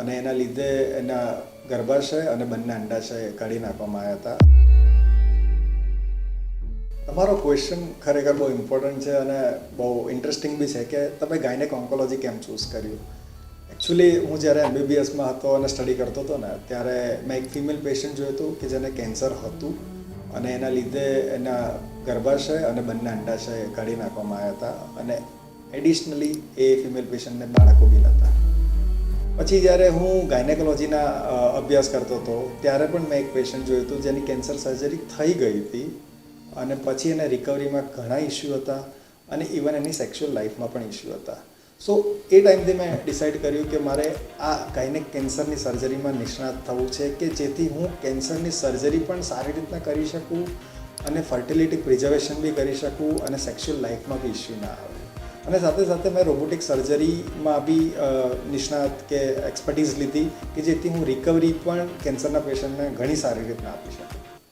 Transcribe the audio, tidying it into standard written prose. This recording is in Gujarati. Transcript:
અને એના લીધે એના ગર્ભાશય અને બંને અંડાશય કાઢી નાખવામાં આવ્યા હતા. તમારો ક્વેશ્ચન ખરેખર બહુ ઇમ્પોર્ટન્ટ છે અને બહુ ઇન્ટરેસ્ટિંગ બી છે કે તમે ગાયનેક ઓન્કોલોજી કેમ ચૂઝ કર્યું. એકચ્યુઅલી હું જ્યારે એમબીબીએસમાં હતો અને સ્ટડી કરતો હતો ને ત્યારે મેં એક ફિમેલ પેશન્ટ જોયું હતું કે જેને કેન્સર હતું અને એના લીધે એના ગર્ભાશય અને બંને અંડાશય કાઢી નાખવામાં આવ્યા હતા અને એડિશનલી એ ફિમેલ પેશન્ટને બાળકો બી નહોતા. પછી જ્યારે હું ગાયનેકોલોજીના અભ્યાસ કરતો હતો ત્યારે પણ મેં એક પેશન્ટ જોયું હતું જેની કેન્સર સર્જરી થઈ ગઈ હતી અને પછી એને રિકવરીમાં ઘણા ઇસ્યુ હતા અને ઇવન એની સેક્સ્યુઅલ લાઈફમાં પણ ઇસ્યુ હતા. સો એ ટાઈમથી મેં ડિસાઇડ કર્યું કે મારે આ ગાયનેક કેન્સરની સર્જરીમાં નિષ્ણાત થવું છે કે જેથી હું કેન્સરની સર્જરી પણ સારી રીતના કરી શકું અને ફર્ટિલિટી પ્રિઝર્વેશન બી કરી શકું અને સેક્સ્યુઅલ લાઈફમાં બી ઇસ્યુ ના આવે. અને સાથે સાથે મેં રોબોટિક સર્જરીમાં બી નિષ્ણાત કે એક્સપર્ટીઝ લીધી કે જેથી હું રિકવરી પણ કેન્સરના પેશન્ટને ઘણી સારી રીતના આપી શકું.